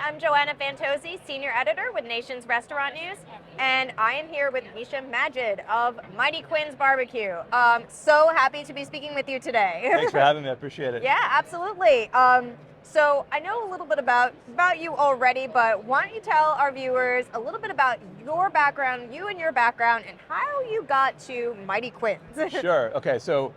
I'm Joanna Fantozzi, Senior Editor with Nation's Restaurant News, and I am here with Micha Magid of Mighty Quinn's Barbecue. So happy to be speaking with you today. Thanks for having me, I appreciate it. Yeah, absolutely. So I know a little bit about you already, but why don't you tell our viewers a little bit about your background, you and your background, and how you got to Mighty Quinn's? Sure, okay, so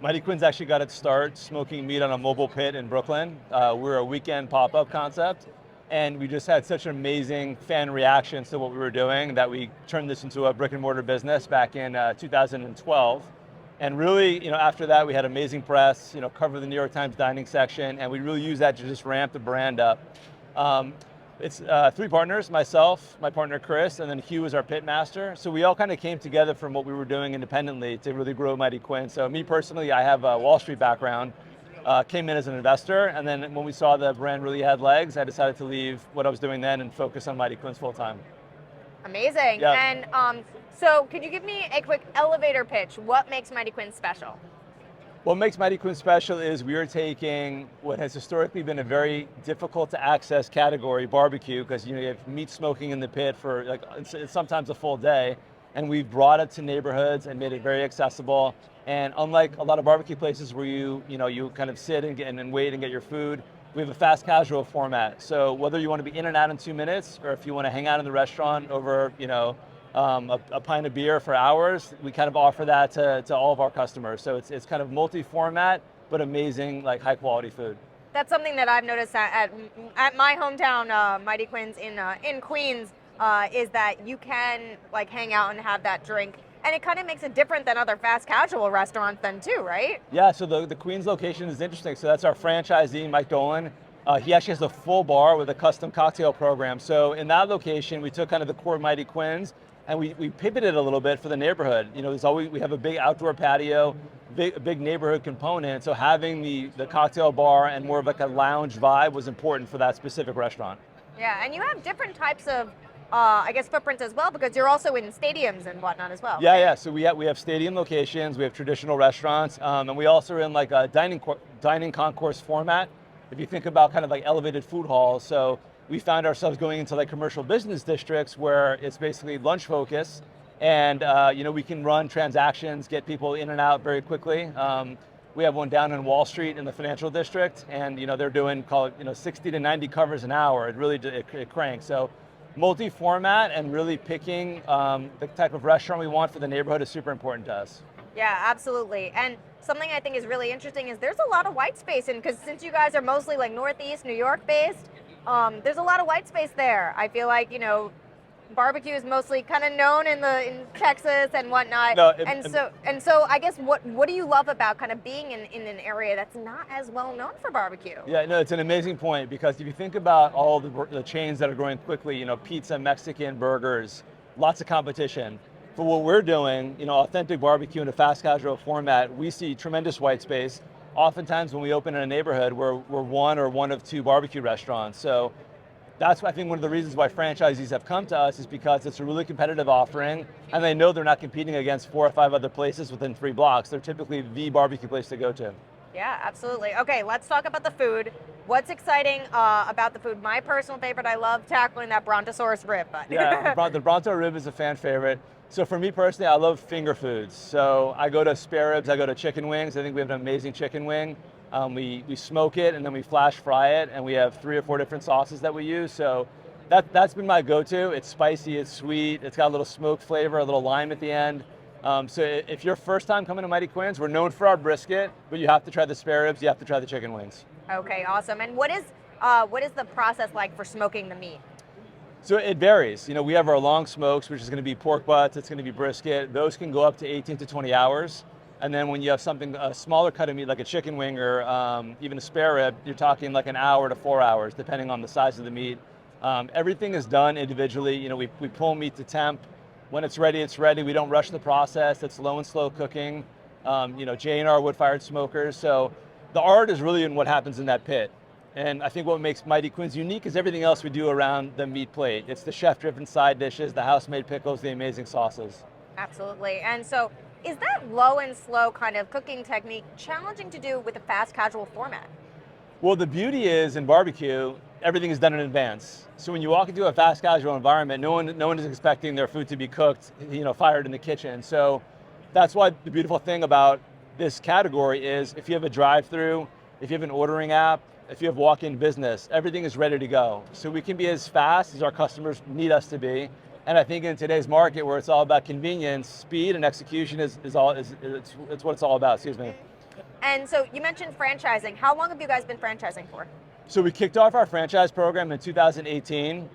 Mighty Quinn's actually got its start smoking meat on a mobile pit in Brooklyn. We're a weekend pop-up concept, and we just had such an amazing fan reaction to what we were doing that we turned this into a brick and mortar business back in 2012. And really, after that we had amazing press, covered the New York Times dining section, and we really used that to just ramp the brand up. It's three partners, myself, my partner Chris, and then Hugh is our pit master. So we all kind of came together from what we were doing independently to really grow Mighty Quinn. So me personally, I have a Wall Street background. Came in as an investor, and then when we saw the brand really had legs, I decided to leave what I was doing then and focus on Mighty Quinn's full time. Amazing. Yep. And so could you give me a quick elevator pitch? What makes Mighty Quinn special? What makes Mighty Quinn special is we are taking what has historically been a very difficult to access category, barbecue, because you have meat smoking in the pit for it's sometimes a full day, and we've brought it to neighborhoods and made it very accessible. And unlike a lot of barbecue places where you kind of sit and wait and get your food, we have a fast casual format. So whether you want to be in and out in 2 minutes, or if you want to hang out in the restaurant over a pint of beer for hours, we kind of offer that to all of our customers. So it's kind of multi-format, but amazing, high quality food. That's something that I've noticed at my hometown, Mighty Quinn's in Queens, is that you can hang out and have that drink. And it kind of makes it different than other fast casual restaurants then too, right? Yeah, so the Queens location is interesting. So that's our franchisee, Mike Dolan. He actually has a full bar with a custom cocktail program. So in that location, we took kind of the core Mighty Quinn's and we pivoted a little bit for the neighborhood. We have a big outdoor patio, big neighborhood component. So having the cocktail bar and more of a lounge vibe was important for that specific restaurant. Yeah, and you have different types of footprints as well, because you're also in stadiums and whatnot as well. Yeah, so we have stadium locations, we have traditional restaurants, and we also are in a dining concourse format. If you think about kind of elevated food halls, so we found ourselves going into commercial business districts where it's basically lunch focus, and we can run transactions, get people in and out very quickly. We have one down in Wall Street in the financial district, and they're doing 60 to 90 covers an hour. It cranks. So multi-format and really picking the type of restaurant we want for the neighborhood is super important to us. Yeah, absolutely. And something I think is really interesting is there's a lot of white space, because since you guys are mostly Northeast New York based, there's a lot of white space there. I feel like barbecue is mostly kind of known in Texas and whatnot. So I guess what do you love about kind of being in an area that's not as well known for barbecue? Yeah, no, it's an amazing point, because if you think about all the chains that are growing quickly, pizza, Mexican, burgers, lots of competition. For what we're doing, authentic barbecue in a fast casual format, we see tremendous white space. Oftentimes when we open in a neighborhood, we're one of two barbecue restaurants. So that's, I think, one of the reasons why franchisees have come to us, is because it's a really competitive offering, and they know they're not competing against 4 or 5 other places within 3 blocks. They're typically the barbecue place to go to. Yeah, absolutely. Okay, let's talk about the food. What's exciting about the food? My personal favorite, I love tackling that Brontosaurus rib. Yeah, the Bronto rib is a fan favorite. So for me personally, I love finger foods. So I go to spare ribs, I go to chicken wings. I think we have an amazing chicken wing. We smoke it and then we flash fry it, and we have 3 or 4 different sauces that we use. So that's been my go-to. It's spicy, it's sweet, it's got a little smoke flavor, a little lime at the end. So if you're first time coming to Mighty Quinn's, we're known for our brisket, but you have to try the spare ribs, you have to try the chicken wings. Okay, awesome. And what is the process like for smoking the meat? So it varies. We have our long smokes, which is going to be pork butts, it's going to be brisket. Those can go up to 18 to 20 hours. And then when you have a smaller cut of meat, like a chicken wing or even a spare rib, you're talking an hour to 4 hours, depending on the size of the meat. Everything is done individually. We pull meat to temp. When it's ready, it's ready. We don't rush the process. It's low and slow cooking. J&R wood-fired smokers. So the art is really in what happens in that pit. And I think what makes Mighty Quinn's unique is everything else we do around the meat plate. It's the chef-driven side dishes, the house-made pickles, the amazing sauces. Absolutely. And so is that low and slow kind of cooking technique challenging to do with a fast casual format? Well, the beauty is in barbecue, everything is done in advance. So when you walk into a fast casual environment, no one is expecting their food to be cooked, fired in the kitchen. So that's why the beautiful thing about this category is if you have a drive-through, if you have an ordering app, if you have walk-in business, everything is ready to go. So we can be as fast as our customers need us to be. And I think in today's market where it's all about convenience, speed and execution is what it's all about, excuse me. And so you mentioned franchising. How long have you guys been franchising for? So we kicked off our franchise program in 2018.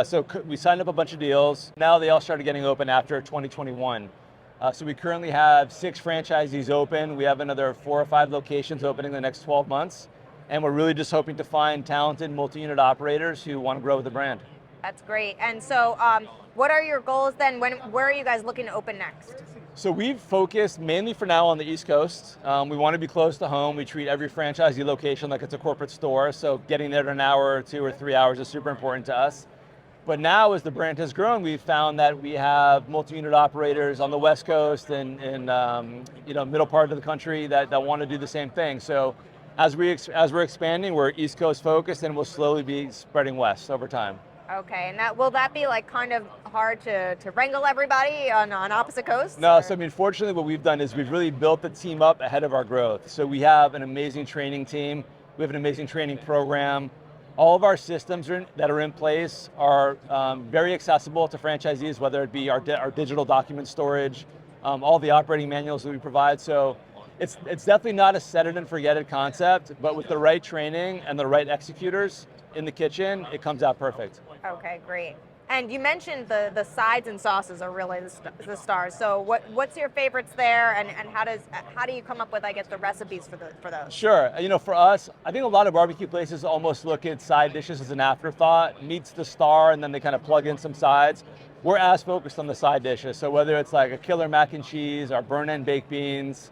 So we signed up a bunch of deals. Now they all started getting open after 2021. So we currently have 6 franchisees open. We have another 4 or 5 locations opening in the next 12 months. And we're really just hoping to find talented multi-unit operators who want to grow the brand. That's great. And so what are your goals then? Where are you guys looking to open next? So we've focused mainly for now on the East Coast. We want to be close to home. We treat every franchisee location like it's a corporate store. So getting there in an hour or 2 or 3 hours is super important to us. But now as the brand has grown, we've found that we have multi-unit operators on the West Coast and middle part of the country that want to do the same thing. So as we're expanding, we're East Coast focused and we'll slowly be spreading west over time. Okay, and will that be like kind of hard to wrangle everybody on opposite coasts? No, or? so I mean, fortunately what we've done is we've really built the team up ahead of our growth. So we have an amazing training team, we have an amazing training program. All of our systems that are in place are very accessible to franchisees, whether it be our digital document storage, all the operating manuals that we provide. So it's definitely not a set it and forget it concept, but with the right training and the right executors in the kitchen, it comes out perfect. Okay, great. And you mentioned the sides and sauces are really the stars. So what's your favorites there, and how do you come up with, I guess, the recipes for those? Sure. For us, I think a lot of barbecue places almost look at side dishes as an afterthought. Meat's the star, and then they kind of plug in some sides. We're as focused on the side dishes. So whether it's like a killer mac and cheese, our burn-end baked beans,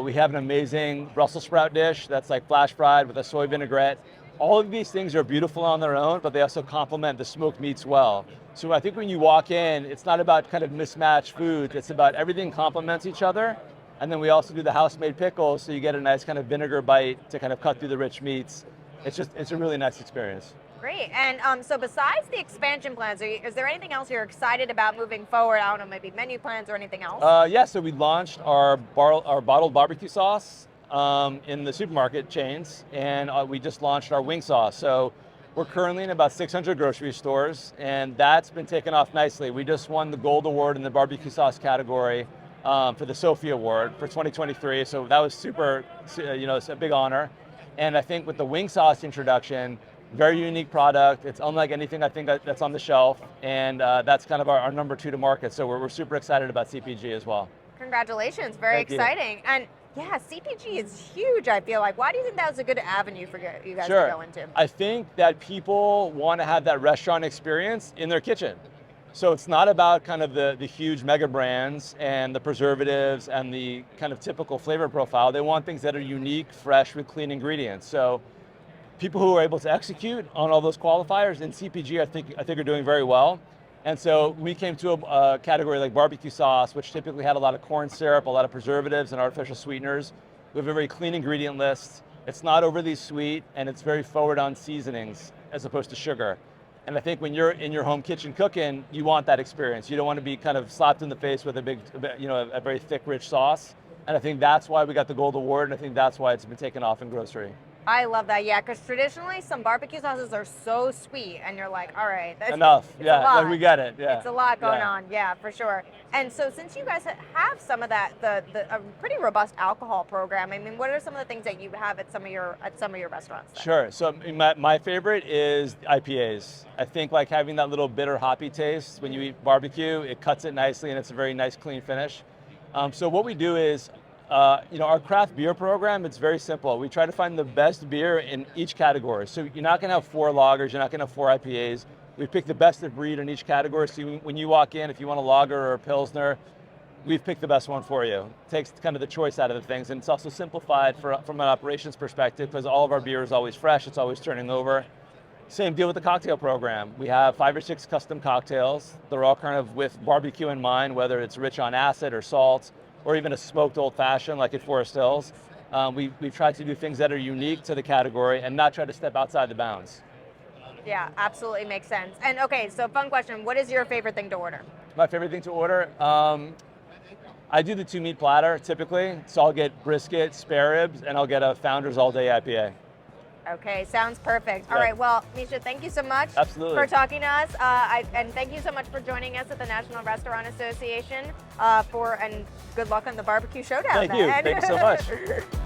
we have an amazing Brussels sprout dish that's like flash fried with a soy vinaigrette. All of these things are beautiful on their own, but they also complement the smoked meats well. So I think when you walk in, it's not about kind of mismatched food, it's about everything complements each other. And then we also do the house-made pickles, so you get a nice kind of vinegar bite to kind of cut through the rich meats. It's a really nice experience. Great. And so besides the expansion plans, is there anything else you're excited about moving forward? I don't know, maybe menu plans or anything else? Yeah, so we launched our bottled barbecue sauce in the supermarket chains, and we just launched our wing sauce. So we're currently in about 600 grocery stores, and that's been taken off nicely. We just won the Gold Award in the barbecue sauce category for the Sophie Award for 2023. So that was super, it's a big honor. And I think with the wing sauce introduction, very unique product. It's unlike anything I think that's on the shelf, and that's kind of our number 2 to market. So we're super excited about CPG as well. Congratulations, very exciting. And yeah, CPG is huge, I feel like. Why do you think that was a good avenue for you guys to go into? I think that people want to have that restaurant experience in their kitchen. So it's not about kind of the huge mega brands and the preservatives and the kind of typical flavor profile. They want things that are unique, fresh, with clean ingredients. So people who are able to execute on all those qualifiers in CPG, I think are doing very well. And so we came to a category like barbecue sauce, which typically had a lot of corn syrup, a lot of preservatives and artificial sweeteners. We have a very clean ingredient list. It's not overly sweet, and it's very forward on seasonings as opposed to sugar. And I think when you're in your home kitchen cooking, you want that experience. You don't want to be kind of slapped in the face with a very thick, rich sauce. And I think that's why we got the Gold Award, and I think that's why it's been taken off in grocery. I love that, yeah, because traditionally some barbecue sauces are so sweet, and you're like, all right, that's enough. It's Yeah, a lot. like we get it. Yeah, it's a lot going on. Yeah, for sure. And so, since you guys have some of that, a pretty robust alcohol program. I mean, what are some of the things that you have at some of your restaurants then? Sure. So my favorite is IPAs. I think like having that little bitter hoppy taste when you eat barbecue, it cuts it nicely, and it's a very nice, clean finish. So what we do is, our craft beer program, it's very simple. We try to find the best beer in each category. So you're not going to have 4 lagers, you're not going to have 4 IPAs. We pick the best of breed in each category. So when you walk in, if you want a lager or a pilsner, we've picked the best one for you. It takes kind of the choice out of the things, and it's also simplified from an operations perspective because all of our beer is always fresh, it's always turning over. Same deal with the cocktail program. We have 5 or 6 custom cocktails. They're all kind of with barbecue in mind, whether it's rich on acid or salt, or even a smoked old fashioned like at Forest Hills. We've tried to do things that are unique to the category and not try to step outside the bounds. Yeah, absolutely makes sense. And okay, so fun question, what is your favorite thing to order? My favorite thing to order? I do the 2 meat platter typically, so I'll get brisket, spare ribs, and I'll get a Founders All Day IPA. Okay, sounds perfect. All Yeah. right, well, Micha, thank you so much Absolutely. for talking to us. And thank you so much for joining us at the National Restaurant Association and good luck on the barbecue showdown. Thank you. then. Thank you so much.